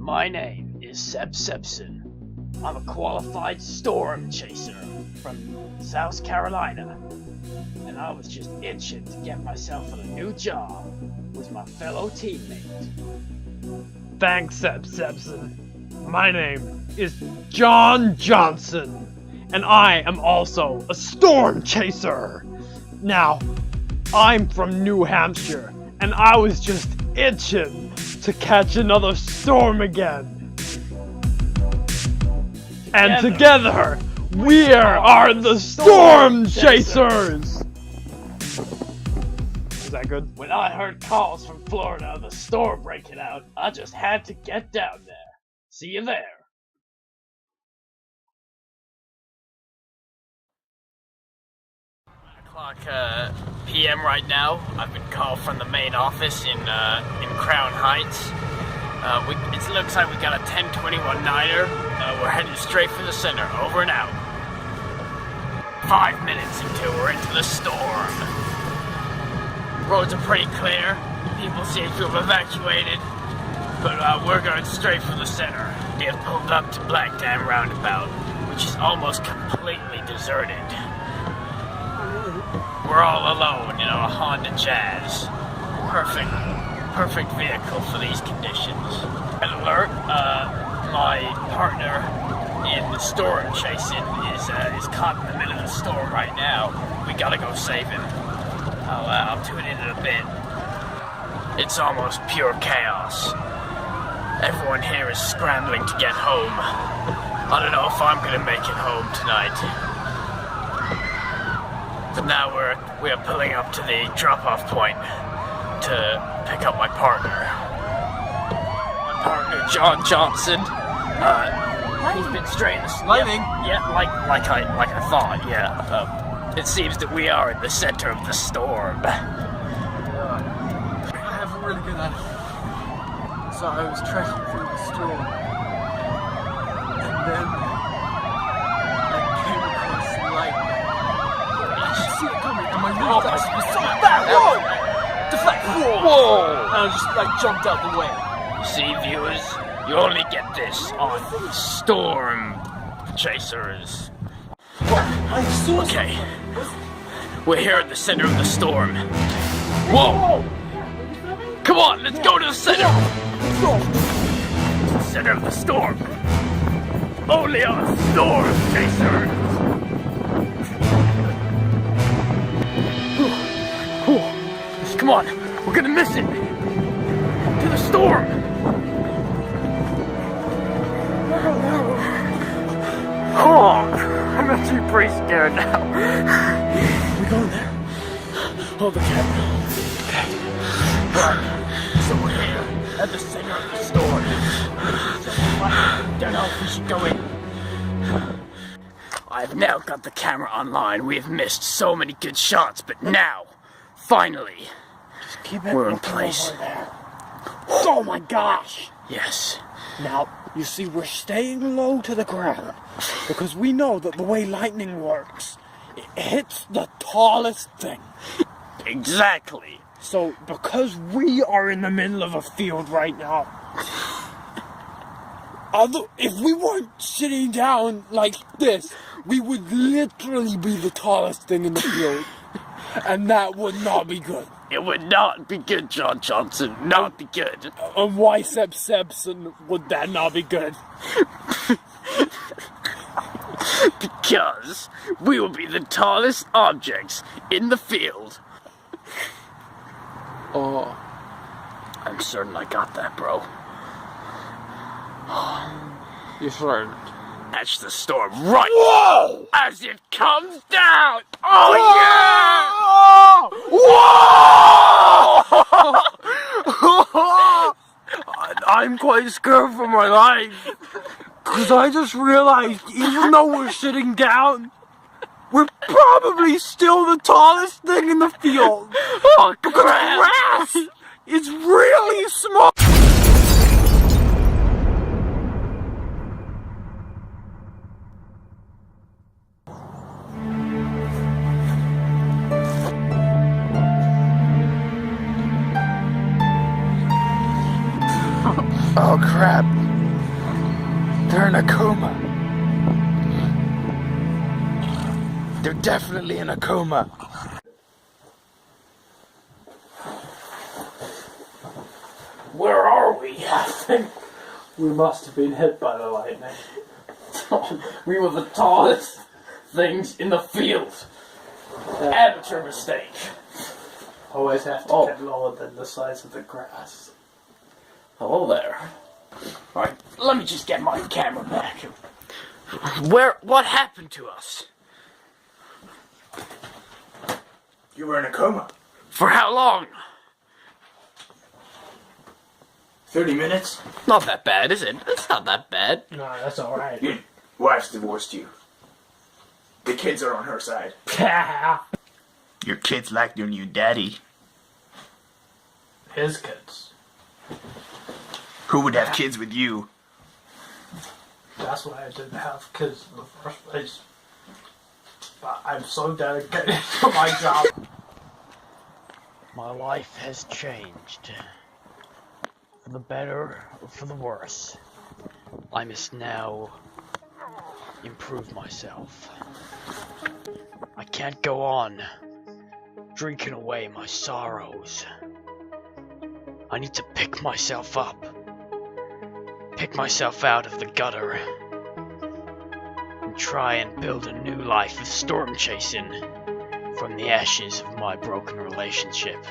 My name is Sebson. I'm a qualified storm chaser from South Carolina, and I was just itching to get myself a new job with my fellow teammate. Thanks, Sebson. My name is John Johnson, and I am also a storm chaser. Now, I'm from New Hampshire, and I was just itching to catch another storm again. And together, we are the Storm Chasers! Is that good? When I heard calls from Florida of a storm breaking out, I just had to get down there. See you there. 9:00 p.m. right now. I've been called from the main office in Crown Heights. It looks like we got a 1021 Niner. We're heading straight for the center. Over and out. 5 minutes until we're into the storm. Roads are pretty clear. People seem to have evacuated. But we're going straight for the center. We have pulled up to Black Dam Roundabout, which is almost completely deserted. We're all alone in a Honda Jazz. Perfect vehicle for these conditions. An alert, my partner in the storm chasing is caught in the middle of the storm right now. We gotta go save him. I'll tune in a bit. It's almost pure chaos. Everyone here is scrambling to get home. I don't know if I'm gonna make it home tonight. But now we are pulling up to the drop-off point to pick up my partner. My partner, John Johnson. He's been straight in the Lightning? Yeah, like I thought. Yeah. It seems that we are in the center of the storm. I have a really good attitude. So I was trekking through the storm, and then I came across lightning. I could see it coming, and my reflex was so bad. Whoa! Deflect! Whoa! And I just jumped out the way. See, viewers, you only get this on Storm Chasers. Okay, we're here at the center of the storm. Whoa! Come on, let's go to the center! Center of the storm. Only on Storm Chasers. Come on, we're gonna miss it. To the storm. Oh, I'm actually pretty scared now. We going there? Hold the camera. Okay. So we're here at the center of the storm. I don't know if we should go in. I've now got the camera online. We have missed so many good shots, but now, finally, we're in place. Oh my gosh! Yes. Now, you see, we're staying low to the ground because we know that the way lightning works, it hits the tallest thing. Exactly. So, because we are in the middle of a field right now, if we weren't sitting down like this, we would literally be the tallest thing in the field. And that would not be good. It would not be good, John Johnson. Not be good. And why Sebson would that not be good? Because we will be the tallest objects in the field. Oh. I'm certain I got that, bro. You're certain? Catch the storm right Whoa! As it comes down. Oh, yeah! Whoa! I'm quite scared for my life. Because I just realized, even though we're sitting down, we're probably still the tallest thing in the field. Oh, because grass is really small. Oh crap. They're in a coma. They're definitely in a coma. Where are we? I think We must have been hit by the lightning. we were the tallest things in the field. Amateur mistake. Always have to Oh. get lower than the size of the grass. Hello there. Alright, let me just get my camera back. What happened to us? You were in a coma. For how long? 30 minutes? Not that bad, is it? It's not that bad. No, that's alright. Your wife's divorced you. The kids are on her side. Your kids like their new daddy. His kids. Who would have kids with you? That's why I didn't have kids in the first place. But I'm so dedicated to my job. My life has changed. For the better or for the worse. I must now improve myself. I can't go on drinking away my sorrows. I need to pick myself up. Pick myself out of the gutter. And try and build a new life of storm chasing from the ashes of my broken relationship.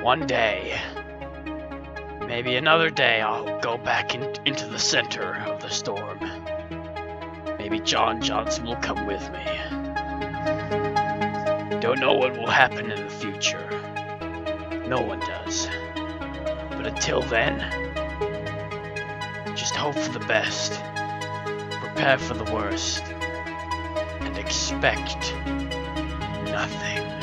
One day, maybe another day, I'll go back into the center of the storm. Maybe John Johnson will come with me. Don't know what will happen in the future. No one does. But until then, just hope for the best, prepare for the worst, and expect nothing.